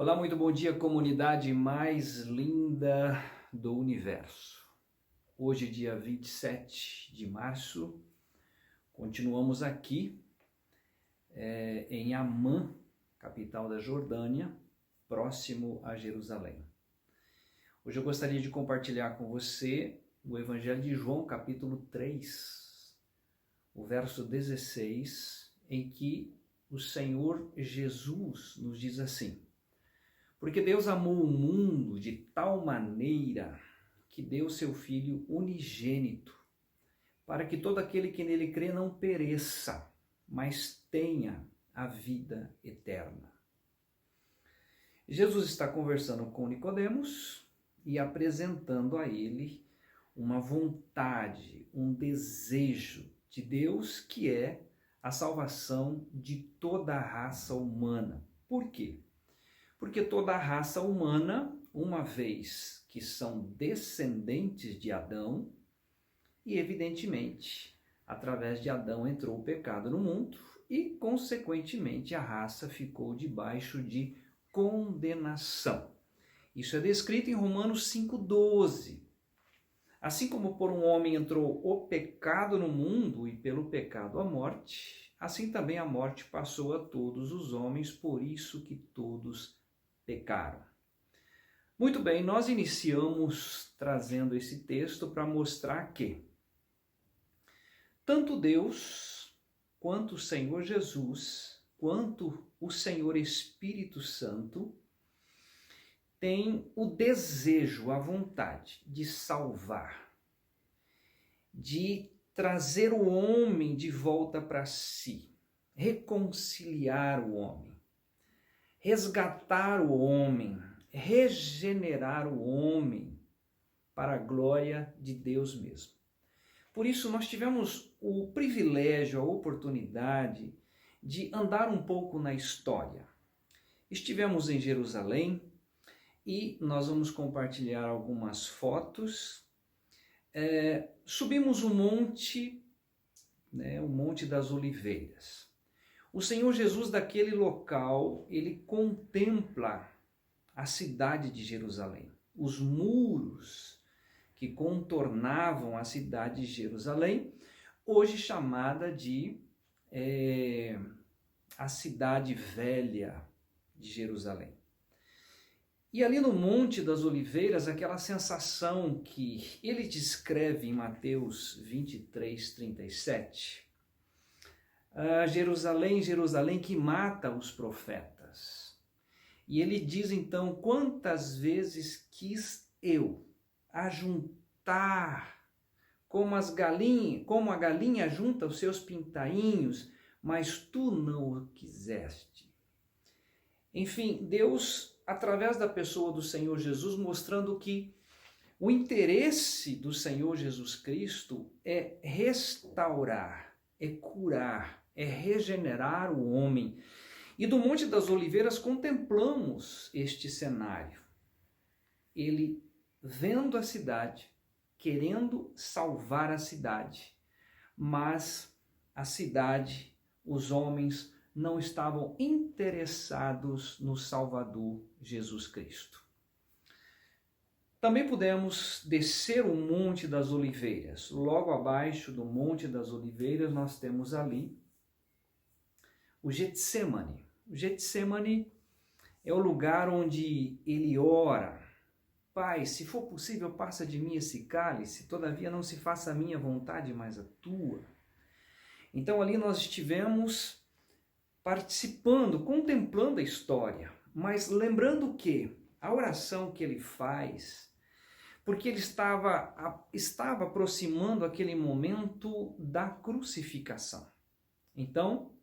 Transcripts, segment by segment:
Olá, muito bom dia, comunidade mais linda do universo. Hoje, dia 27 de março, continuamos aqui em Amã, capital da Jordânia, próximo a Jerusalém. Hoje eu gostaria de compartilhar com você o Evangelho de João, capítulo 3, o verso 16, em que o Senhor Jesus nos diz assim: porque Deus amou o mundo de tal maneira que deu seu Filho unigênito, para que todo aquele que nele crê não pereça, mas tenha a vida eterna. Jesus está conversando com Nicodemos e apresentando a ele uma vontade, um desejo de Deus, que é a salvação de toda a raça humana. Por quê? Porque toda a raça humana, uma vez que são descendentes de Adão, e evidentemente, através de Adão entrou o pecado no mundo e, consequentemente, a raça ficou debaixo de condenação. Isso é descrito em Romanos 5,12. Assim como por um homem entrou o pecado no mundo e pelo pecado a morte, assim também a morte passou a todos os homens, por isso que todos pecaram. Muito bem, nós iniciamos trazendo esse texto para mostrar que tanto Deus, quanto o Senhor Jesus, quanto o Senhor Espírito Santo têm o desejo, a vontade de salvar, de trazer o homem de volta para si, reconciliar o homem, resgatar o homem, regenerar o homem para a glória de Deus mesmo. Por isso nós tivemos o privilégio, a oportunidade de andar um pouco na história. Estivemos em Jerusalém e nós vamos compartilhar algumas fotos. Subimos o monte, o Monte das Oliveiras. O Senhor Jesus, daquele local, ele contempla a cidade de Jerusalém, os muros que contornavam a cidade de Jerusalém, hoje chamada de a cidade velha de Jerusalém. E ali no Monte das Oliveiras, aquela sensação que ele descreve em Mateus 23, 37, Jerusalém, Jerusalém, que mata os profetas. E ele diz então: quantas vezes quis eu ajuntar como a galinha junta os seus pintainhos, mas tu não o quiseste. Enfim, Deus, através da pessoa do Senhor Jesus, mostrando que o interesse do Senhor Jesus Cristo é restaurar, é curar, é regenerar o homem. E do Monte das Oliveiras contemplamos este cenário. Ele vendo a cidade, querendo salvar a cidade, mas a cidade, os homens não estavam interessados no Salvador Jesus Cristo. Também pudemos descer o Monte das Oliveiras. Logo abaixo do Monte das Oliveiras nós temos ali o Getsemane. O Getsemane é o lugar onde ele ora: Pai, se for possível, passa de mim esse cálice, todavia não se faça a minha vontade, mas a tua. Então ali nós estivemos participando, contemplando a história, mas lembrando que a oração que ele faz, porque ele estava aproximando aquele momento da crucificação. Então,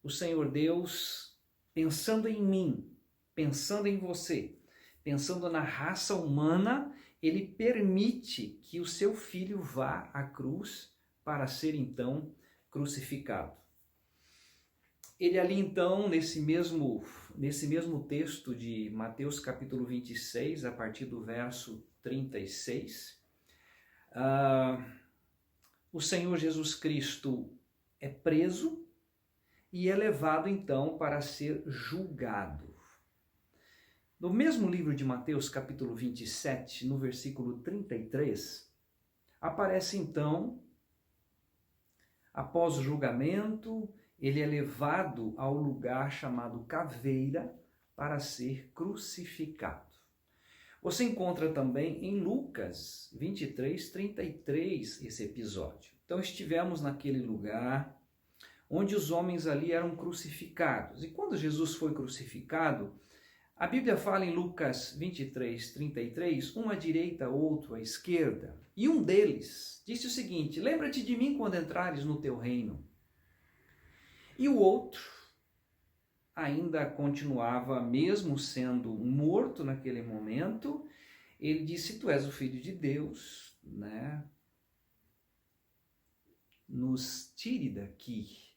o Senhor Deus, pensando em mim, pensando em você, pensando na raça humana, ele permite que o seu filho vá à cruz para ser então crucificado. Ele ali então, nesse mesmo texto de Mateus capítulo 26, a partir do verso 36, o Senhor Jesus Cristo é preso e é levado então para ser julgado. No mesmo livro de Mateus, capítulo 27, no versículo 33, aparece então, após o julgamento, ele é levado ao lugar chamado Caveira para ser crucificado. Você encontra também em Lucas 23, 33 esse episódio. Então estivemos naquele lugar onde os homens ali eram crucificados. E quando Jesus foi crucificado, a Bíblia fala em Lucas 23, 33, um à direita, outro à esquerda. E um deles disse o seguinte: lembra-te de mim quando entrares no teu reino. E o outro ainda continuava, mesmo sendo morto naquele momento, ele disse: tu és o Filho de Deus, né? Nos tire daqui.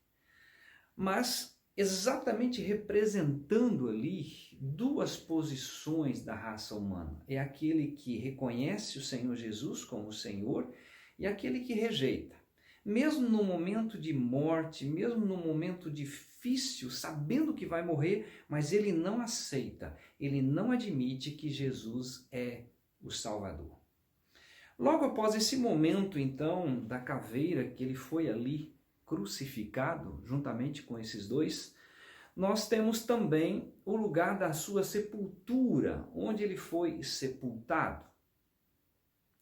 Mas exatamente representando ali duas posições da raça humana. É aquele que reconhece o Senhor Jesus como Senhor e aquele que rejeita. Mesmo no momento de morte, mesmo no momento difícil, sabendo que vai morrer, mas ele não aceita, ele não admite que Jesus é o Salvador. Logo após esse momento, então, da caveira, que ele foi ali crucificado, juntamente com esses dois, nós temos também o lugar da sua sepultura, onde ele foi sepultado.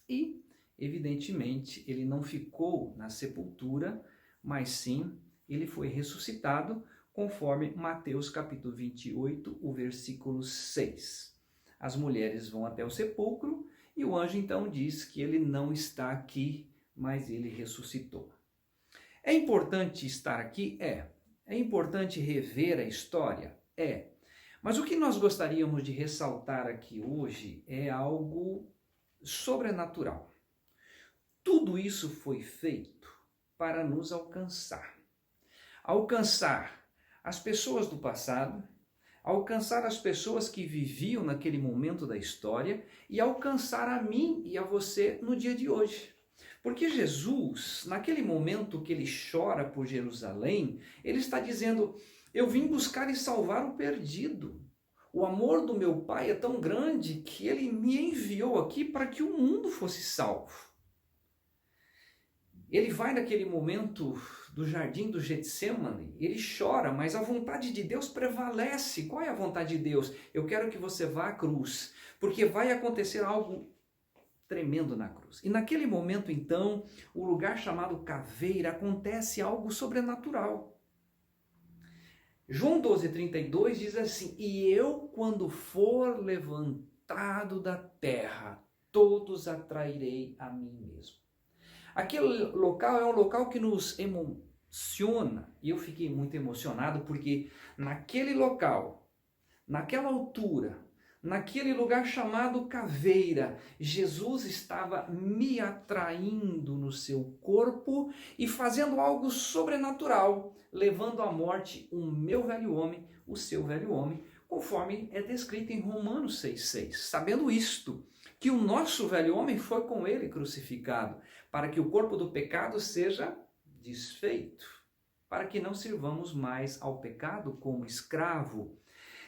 E, evidentemente, ele não ficou na sepultura, mas sim, ele foi ressuscitado, conforme Mateus capítulo 28, o versículo 6. As mulheres vão até o sepulcro e o anjo então diz que ele não está aqui, mas ele ressuscitou. É importante estar aqui? É importante rever a história? É. Mas o que nós gostaríamos de ressaltar aqui hoje é algo sobrenatural. Tudo isso foi feito para nos alcançar. Alcançar as pessoas do passado, alcançar as pessoas que viviam naquele momento da história e alcançar a mim e a você no dia de hoje. Porque Jesus, naquele momento que ele chora por Jerusalém, ele está dizendo: eu vim buscar e salvar o perdido. O amor do meu Pai é tão grande que ele me enviou aqui para que o mundo fosse salvo. Ele vai naquele momento do jardim do Getsemane, ele chora, mas a vontade de Deus prevalece. Qual é a vontade de Deus? Eu quero que você vá à cruz, porque vai acontecer algo tremendo na cruz. E naquele momento, então, o lugar chamado Caveira, acontece algo sobrenatural. João 12:32 diz assim: e eu, quando for levantado da terra, todos atrairei a mim mesmo. Aquele local é um local que nos emociona, e eu fiquei muito emocionado porque naquele local, naquela altura, naquele lugar chamado Caveira, Jesus estava me atraindo no seu corpo e fazendo algo sobrenatural, levando à morte o meu velho homem, o seu velho homem, conforme é descrito em Romanos 6,6. Sabendo isto, que o nosso velho homem foi com ele crucificado, para que o corpo do pecado seja desfeito, para que não sirvamos mais ao pecado como escravo.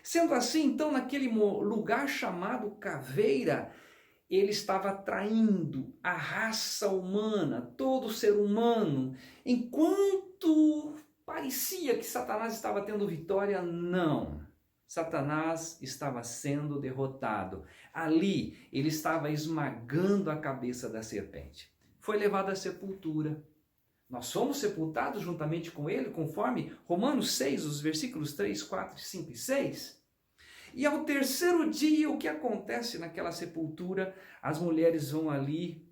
Sendo assim, então, naquele lugar chamado Caveira, ele estava atraindo a raça humana, todo ser humano. Enquanto parecia que Satanás estava tendo vitória, não. Satanás estava sendo derrotado. Ali, ele estava esmagando a cabeça da serpente. Foi levado à sepultura. Nós fomos sepultados juntamente com ele, conforme Romanos 6, os versículos 3, 4, 5 e 6. E ao terceiro dia, o que acontece naquela sepultura? As mulheres vão ali,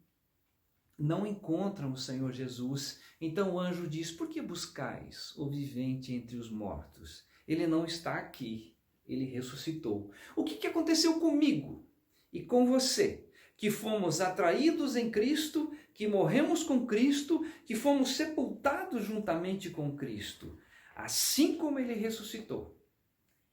não encontram o Senhor Jesus. Então o anjo diz: por que buscais o vivente entre os mortos? Ele não está aqui, ele ressuscitou. O que aconteceu comigo e com você? Que fomos atraídos em Cristo, que morremos com Cristo, que fomos sepultados juntamente com Cristo. Assim como ele ressuscitou,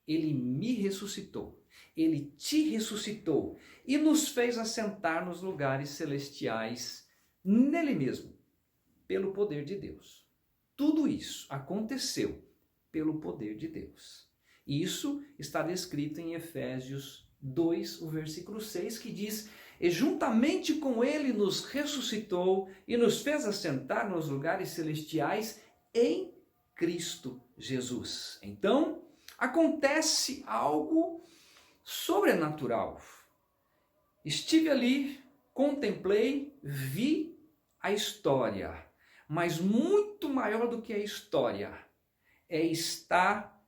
ele me ressuscitou, ele te ressuscitou e nos fez assentar nos lugares celestiais nele mesmo, pelo poder de Deus. Tudo isso aconteceu pelo poder de Deus. Isso está descrito em Efésios 2, o versículo 6, que diz: e juntamente com ele nos ressuscitou e nos fez assentar nos lugares celestiais em Cristo Jesus. Então, acontece algo sobrenatural. Estive ali, contemplei, vi a história, mas muito maior do que a história é estar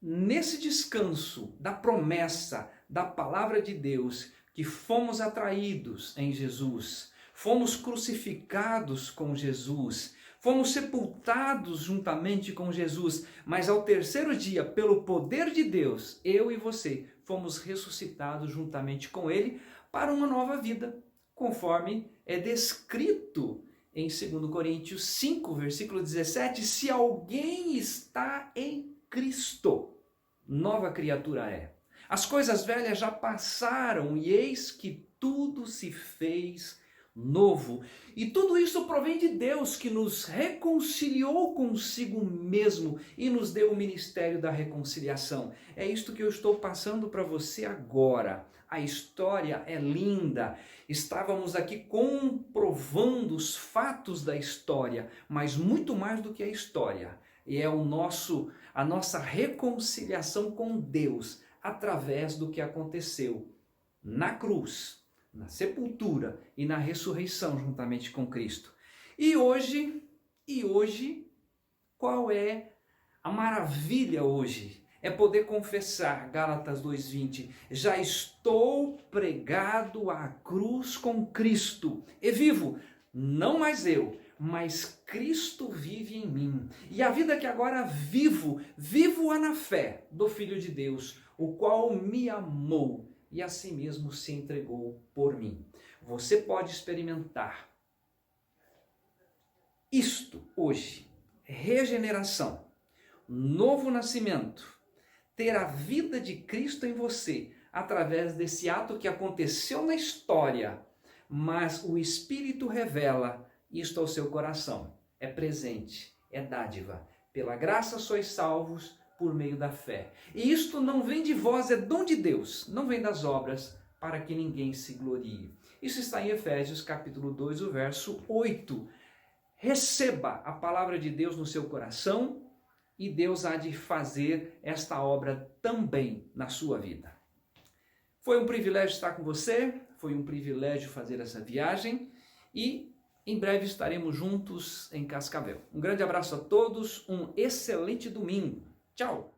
nesse descanso da promessa da palavra de Deus, que fomos atraídos em Jesus, fomos crucificados com Jesus, fomos sepultados juntamente com Jesus, mas ao terceiro dia, pelo poder de Deus, eu e você fomos ressuscitados juntamente com Ele para uma nova vida, conforme é descrito em 2 Coríntios 5, versículo 17, se alguém está em Cristo, nova criatura é. As coisas velhas já passaram e eis que tudo se fez novo. E tudo isso provém de Deus, que nos reconciliou consigo mesmo e nos deu o ministério da reconciliação. É isto que eu estou passando para você agora. A história é linda. Estávamos aqui comprovando os fatos da história, mas muito mais do que a história. E é a nossa reconciliação com Deus através do que aconteceu na cruz, na sepultura e na ressurreição juntamente com Cristo. E hoje, qual é a maravilha hoje? É poder confessar, Gálatas 2:20, já estou pregado à cruz com Cristo e vivo, não mais eu, mas Cristo vive em mim. E a vida que agora vivo-a na fé do Filho de Deus, o qual me amou e a si mesmo se entregou por mim. Você pode experimentar isto hoje: regeneração, novo nascimento, ter a vida de Cristo em você através desse ato que aconteceu na história, mas o Espírito revela isto ao seu coração. É presente, é dádiva. Pela graça sois salvos por meio da fé. E isto não vem de vós, é dom de Deus, não vem das obras, para que ninguém se glorie. Isso está em Efésios capítulo 2, o verso 8. Receba a palavra de Deus no seu coração e Deus há de fazer esta obra também na sua vida. Foi um privilégio estar com você, foi um privilégio fazer essa viagem e em breve estaremos juntos em Cascavel. Um grande abraço a todos, um excelente domingo. Tchau!